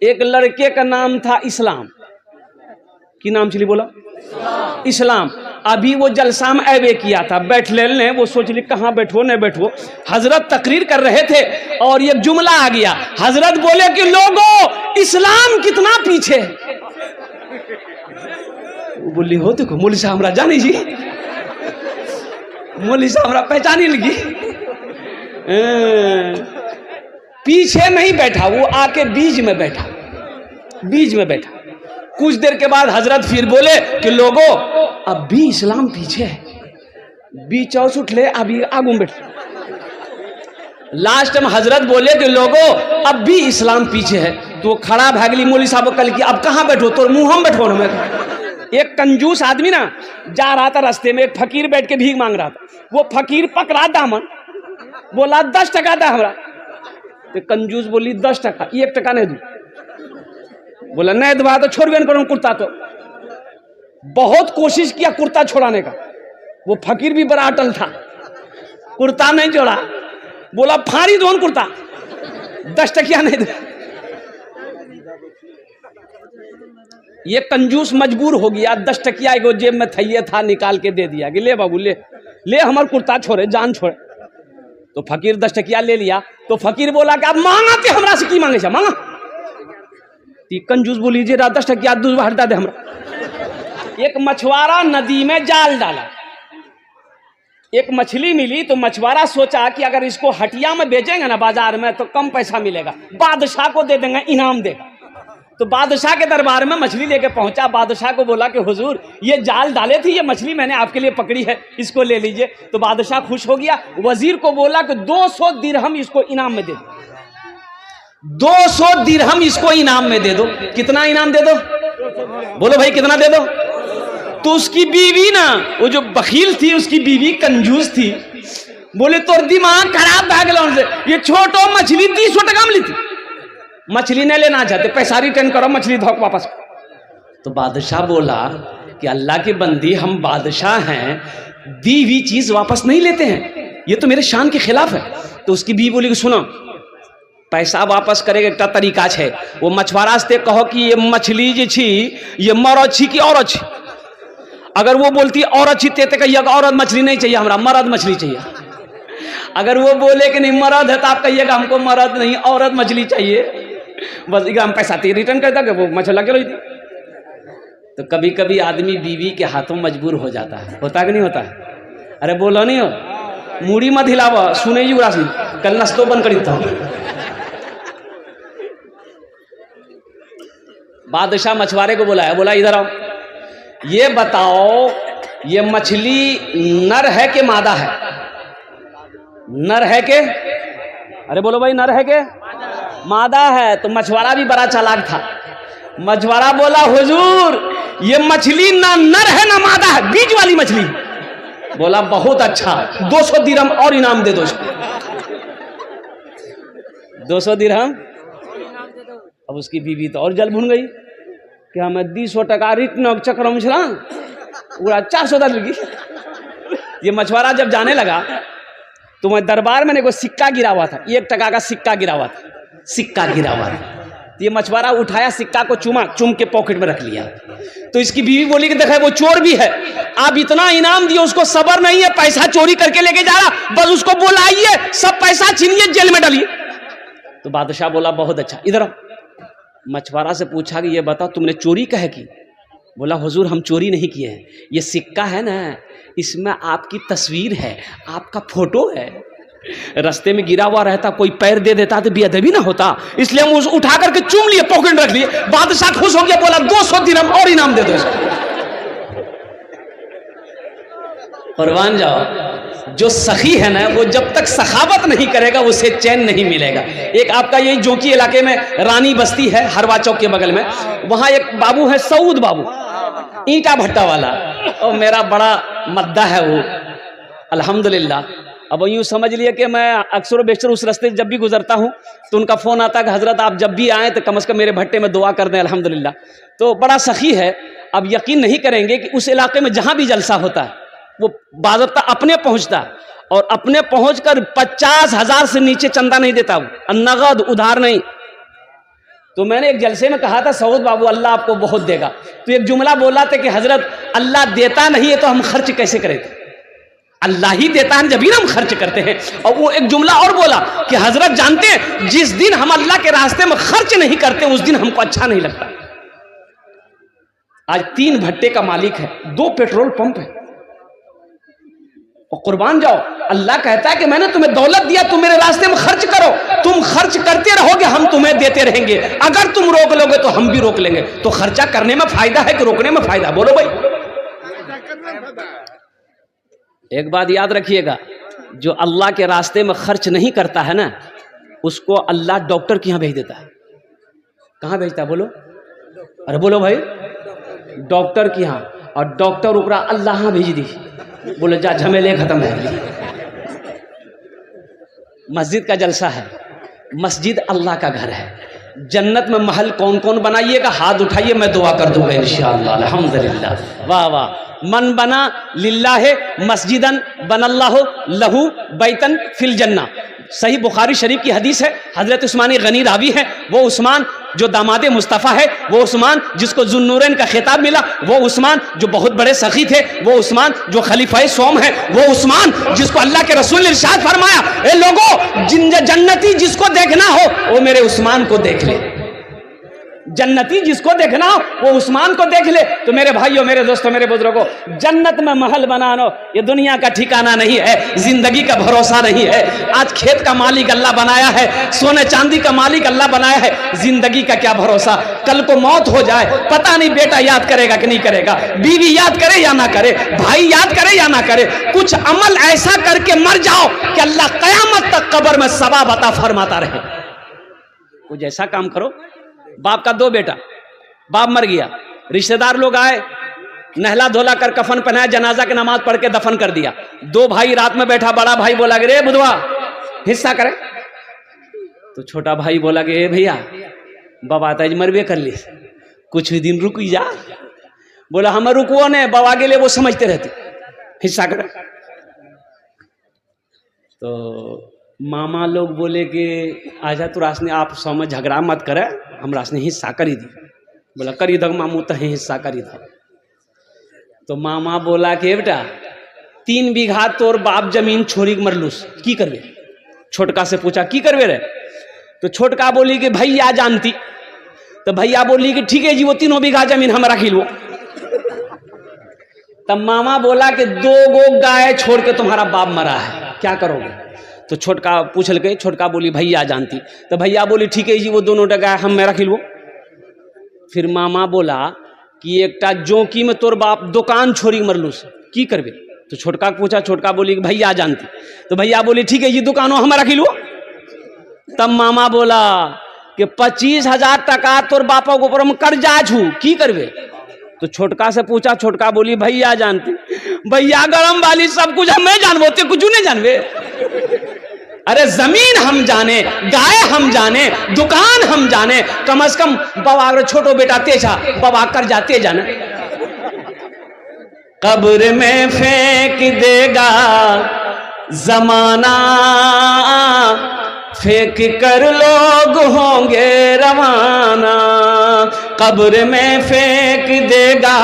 एक लड़के का नाम था इस्लाम। की नाम चली बोला? इस्लाम। अभी वो जलसा में ऐवे किया था, बैठ ले, वो सोच ली कहाँ बैठो न बैठो। हजरत तकरीर कर रहे थे और एक जुमला आ गया। हजरत बोले कि लोगों इस्लाम कितना पीछे। वो बोली हो देखो मौलवी साहब हमरा जानी जी, मौलवी साहब हमरा पहचानी लगी। पीछे नहीं बैठा, वो आके बीच में बैठा, बीच में बैठा। कुछ देर के बाद हजरत फिर बोले कि लोगों अब भी इस्लाम पीछे है। बीच और उठ ले, अभी आगू बैठ। लास्ट में हजरत बोले कि लोगों अब भी इस्लाम पीछे है। तो खड़ा भागली मौलवी साहब कल की अब कहाँ बैठो, तो मुंह हम बैठो ना। एक कंजूस आदमी ना जा रहा था रास्ते में, एक फकीर बैठ के भीख मांग रहा था। वो फकीर पकड़ा दामन, बोला 10 टका दा हमरा। तो कंजूस बोली 10 टका, 1 टका नहीं दूं। बोला नहीं दबा तो छोड़ भी करूं कुर्ता। तो बहुत कोशिश किया कुर्ता छोड़ाने का, वो फकीर भी बड़ा अटल था, कुर्ता नहीं छोड़ा। बोला फाड़ी दो कुर्ता, 10 टकिया नहीं दे। ये कंजूस मजबूर हो गया, 10 टकिया एगो जेब में थैये था निकाल के दे दिया कि ले बाबू ले ले, हमार कुर्ता छोड़े, जान छोड़े। तो फकीर 10 टकिया ले लिया। तो फकीर बोला कि अब मांगा ते हमरा से की मांगे छा, मांगा। कंजूस बोली जे 10 टकिया दूसरा हटा दे हमरा। एक मछुआरा नदी में जाल डाला, एक मछली मिली। तो मछुआरा सोचा कि अगर इसको हटिया में बेचेंगे ना बाजार में तो कम पैसा मिलेगा, बादशाह को दे देंगे, इनाम देगा। तो बादशाह के दरबार में मछली लेके पहुंचा। बादशाह को बोला कि हुजूर ये जाल डाले थी, ये मछली मैंने आपके लिए पकड़ी है, इसको ले लीजिए। तो बादशाह खुश हो गया। वजीर को बोला कि 200 दिरहम इसको इनाम में दे दो, 200 दिरहम इसको इनाम में दे दो। कितना इनाम दे दो? बोलो भाई कितना दे दो? तो उसकी बीवी ना, वो जो बखील थी उसकी बीवी कंजूस थी, बोले तोर दिमाग खराब भाग से, ये छोटो मछली 300 टका में ली थी, मछली नहीं लेना चाहते, पैसा रिटर्न करो, मछली धोक वापस। तो बादशाह बोला कि अल्लाह की बंदी, हम बादशाह हैं, दी हुई चीज वापस नहीं लेते हैं, ये तो मेरे शान के खिलाफ है। तो उसकी बीवी बोली कि सुनो पैसा वापस करेगा एक तरीका है। वो मछुआरा से कहो कि ये मछली जी छी ये मरद छी कि औरत छी। अगर वो बोलती औरत छी ते कहिएगा औरत मछली नहीं चाहिए, हमरा मर्द मछली चाहिए। अगर वो बोले कि नहीं मर्द है तो आप कहिएगा हमको मर्द नहीं औरत मछली चाहिए। बस हम पैसा रिटर्न कर देंगे, वो मछला के थी। तो कभी कभी आदमी बीवी के हाथों मजबूर हो जाता है, होता कि नहीं होता है? अरे बोलो नहीं हो, मूड़ी मत हिलावा, सुने जी उरासी कल नस्तो बंद करी था। बादशाह मछुआरे को बुलाया, बोला इधर आओ, ये बताओ ये मछली नर है कि मादा है? नर है के? अरे बोलो भाई नर है के मादा है? तो मछुआरा भी बड़ा चालाक था। मछुआरा बोला हुजूर ये मछली ना नर है ना मादा है, बीच वाली मछली। बोला बहुत अच्छा, 200 दिरहम और इनाम दे दो इसको। 200 दिरहम। अब उसकी बीवी तो और जल भुन गई कि हमें 200 टका रिटर्न चक्र में छला पूरा 400 दर लगी। ये मछुआरा जब जाने लगा तो मैं दरबार में को सिक्का गिरा हुआ था, 1 टका का सिक्का गिरा हुआ था, सिक्का गिरा हुआ था। तो ये मछुआरा उठाया सिक्का को, चुम के पॉकेट में रख लिया। तो इसकी बीवी बोली कि देखा वो चोर भी है, आप इतना इनाम दिए उसको सबर नहीं है, पैसा चोरी करके लेके जा रहा, बस उसको बुलाइए, सब पैसा छीनिए, जेल में डालिए। तो बादशाह बोला बहुत अच्छा, इधर मछुआरा से पूछा कि ये बताओ तुमने चोरी कहे की? बोला हुजूर हम चोरी नहीं किए हैं, ये सिक्का है ना इसमें आपकी तस्वीर है, आपका फोटो है, रास्ते में गिरा हुआ रहता कोई पैर दे देता तो बेअदबी ना होता, इसलिए हम उसे उठा करके चूम लिए, पॉकेट में रख लिए। बादशाह खुश हो गया, बोला 200 दिरहम और इनाम दे दो इसको। परवान जाओ, जो सखी है ना वो जब तक सखावत नहीं करेगा उसे चैन नहीं मिलेगा। एक आपका यही जोकी इलाके में रानी बस्ती है, हरवा चौक के बगल में, वहां एक बाबू है सऊद बाबू, ईंटा भट्टा वाला, और मेरा बड़ा मद्दा है वो अल्हम्दुलिल्लाह। अब यूँ समझ लिए कि मैं अक्सर बेशतर उस रास्ते जब भी गुजरता हूँ तो उनका फ़ोन आता है कि हज़रत आप जब भी आएँ तो कम से कम मेरे भट्टे में दुआ कर दें अल्हम्दुलिल्लाह। तो बड़ा सखी है। अब यकीन नहीं करेंगे कि उस इलाके में जहाँ भी जलसा होता है वो बाज़ाब्ता अपने पहुँचता है, और अपने पहुँच कर 50,000 से नीचे चंदा नहीं देता वो, नगद उधार नहीं। तो मैंने एक जलसे में कहा था, सऊद बाबू अल्लाह आपको बहुत देगा। तो एक जुमला बोला था कि हजरत अल्लाह देता नहीं है तो हम खर्च कैसे करें? अल्लाह ही देता है जब भी हम खर्च करते हैं। और वो एक जुमला और बोला कि हजरत जानते हैं जिस दिन हम अल्लाह के रास्ते में खर्च नहीं करते उस दिन हमको अच्छा नहीं लगता। आज 3 भट्टे का मालिक है, 2 पेट्रोल पंप है और कुर्बान जाओ। अल्लाह कहता है कि मैंने तुम्हें दौलत दिया, तुम मेरे रास्ते में खर्च करो। तुम खर्च करते रहोगे, हम तुम्हें देते रहेंगे। अगर तुम रोक लोगे तो हम भी रोक लेंगे। तो खर्चा करने में फायदा है कि रोकने में फायदा? बोलो भाई। एक बात याद रखिएगा, जो अल्लाह के रास्ते में खर्च नहीं करता है ना, उसको अल्लाह डॉक्टर के यहाँ भेज देता है। कहाँ भेजता है बोलो? अरे बोलो भाई, डॉक्टर के यहाँ। और डॉक्टर ओकरा अल्लाह यहाँ भेज दी, बोले जा झमेले खत्म है। मस्जिद का जलसा है, मस्जिद अल्लाह का घर है। जन्नत में महल कौन कौन बनाइएगा? हाथ उठाइए, मैं दुआ कर दूंगा इंशाअल्लाह। अल्हम्दुलिल्लाह, वाह वाह। मन बना लिल्लाह मस्जिदन बनल्लाहु लहू बैतन फिल जन्ना। सही बुखारी शरीफ की हदीस है। हजरत उस्मान गनी रावी है। वो उस्मान जो दामादे मुस्तफ़ा है, वो उस्मान जिसको जुन्नूरैन का खिताब मिला, वो उस्मान जो बहुत बड़े सखी थे, वो उस्मान जो खलीफाए सोम है, वो उस्मान जिसको अल्लाह के रसूल ने इरशाद फरमाया, ए लोगों, जन्नती जिसको देखना हो वो मेरे उस्मान को देख ले। जन्नती जिसको देखना हो वो उस्मान को देख ले। तो मेरे भाइयों, मेरे दोस्तों, मेरे बुजुर्गों, जन्नत में महल बनाना ये दुनिया का ठिकाना नहीं है, जिंदगी का भरोसा नहीं है। आज खेत का मालिक अल्लाह बनाया है, सोने चांदी का मालिक अल्लाह बनाया है, जिंदगी का क्या भरोसा? कल को मौत हो जाए, पता नहीं बेटा याद करेगा कि नहीं करेगा, बीवी याद करे या ना करे, भाई याद करे या ना करे। कुछ अमल ऐसा करके मर जाओ कि अल्लाह कयामत तक कब्र में सवाब अता फरमाता रहे। कुछ ऐसा काम करो। बाप का 2 बेटा, बाप मर गया, रिश्तेदार लोग आए, नहला धोला कर कफन पहनाया, जनाजा की नमाज पढ़ के दफन कर दिया। 2 भाई रात में बैठा, बड़ा भाई बोला कि रे बुधवा हिस्सा करे। तो छोटा भाई बोला कि ए भैया बाबा ताज मरबे कर ली, कुछ दिन रुक जा। बोला हम रुकवो ने, बाबा के लिए वो समझते रहते, हिस्सा करे। तो मामा लोग बोले कि आजा तू रासने आप समझ झगड़ा मत करे, हम रासने हिस्सा करी दी। बोला करी दो मामू, तो हिस्सा करी दो। तो मामा बोला कि बेटा 3 बीघा तोर बाप जमीन छोड़ी के मरलूस, की करवे? छोटका से पूछा की करवे रे? तो छोटका बोली कि भैया जानती। तो भैया बोली कि ठीक है जी, वो 3 बीघा जमीन हम रख लो। तब मामा बोला कि 2 गो गाय छोड़ के तुम्हारा बाप मरा है, क्या करोगे? तो छोटका पूछ लगे, छोटका बोली भैया जानती। तो भैया बोली ठीक है जी, वो 2 गाय हम में रख लो। फिर मामा बोला कि एकटा जोंकी में तोर बाप दुकान छोड़ी मरलूस, की करबे? तो छोटका पूछा, छोटका बोली कि भैया जानती। तो भैया बोली ठीक है जी, दुकानों हम रख लो। तब मामा बोला कि 25,000 टका तोर बापा के ऊपर हम कर्जा छू, की करबे? तो छोटका से पूछा, छोटका बोली भैया जानती। भैया गरम वाली सब कुछ हमें जानबो, ते कुछ नहीं जानबे। अरे जमीन हम जाने, गाय हम जाने, दुकान हम जाने, कम से कम बाबा अगर छोटो बेटा तेजा बाबा कर जाते जाने। कब्र में फेंक देगा जमाना, फेंक कर लोग होंगे रवाना। कब्र में फेंक देगा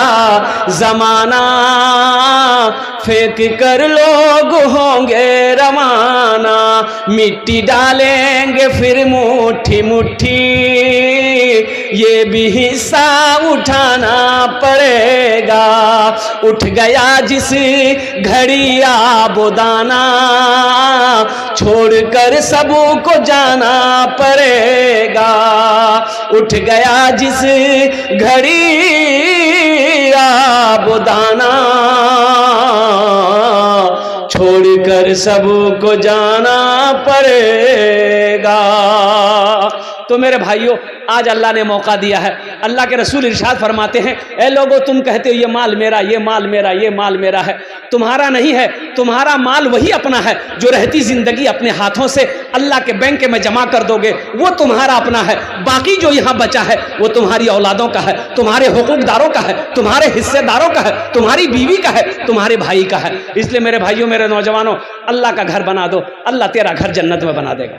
जमाना, फेंक कर लोग होंगे रवाना। मिट्टी डालेंगे फिर मुट्ठी मुट्ठी, ये भी हिस्सा उठाना पड़ेगा। उठ गया जिस घड़ी आबोदाना, छोड़कर सबको जाना पड़ेगा। उठ गया जिस घड़ी आबोदाना, छोड़कर सबको जाना पड़ेगा। तो मेरे भाइयों, आज अल्लाह ने मौका दिया है। अल्लाह के रसूल इरशाद फरमाते हैं, ए लोगों तुम कहते हो ये माल मेरा, ये माल मेरा, ये माल मेरा है। तुम्हारा नहीं है, तुम्हारा माल वही अपना है जो रहती जिंदगी अपने हाथों से अल्लाह के बैंक में जमा कर दोगे, वो तुम्हारा अपना है। बाकी जो यहाँ बचा है वो तुम्हारी औलादों का है, तुम्हारे हुकूकदारों का है, तुम्हारे हिस्सेदारों का है, तुम्हारी बीवी का है, तुम्हारे भाई का है। इसलिए मेरे भाइयों, मेरे नौजवानों, अल्लाह का घर बना दो, अल्लाह तेरा घर जन्नत में बना देगा।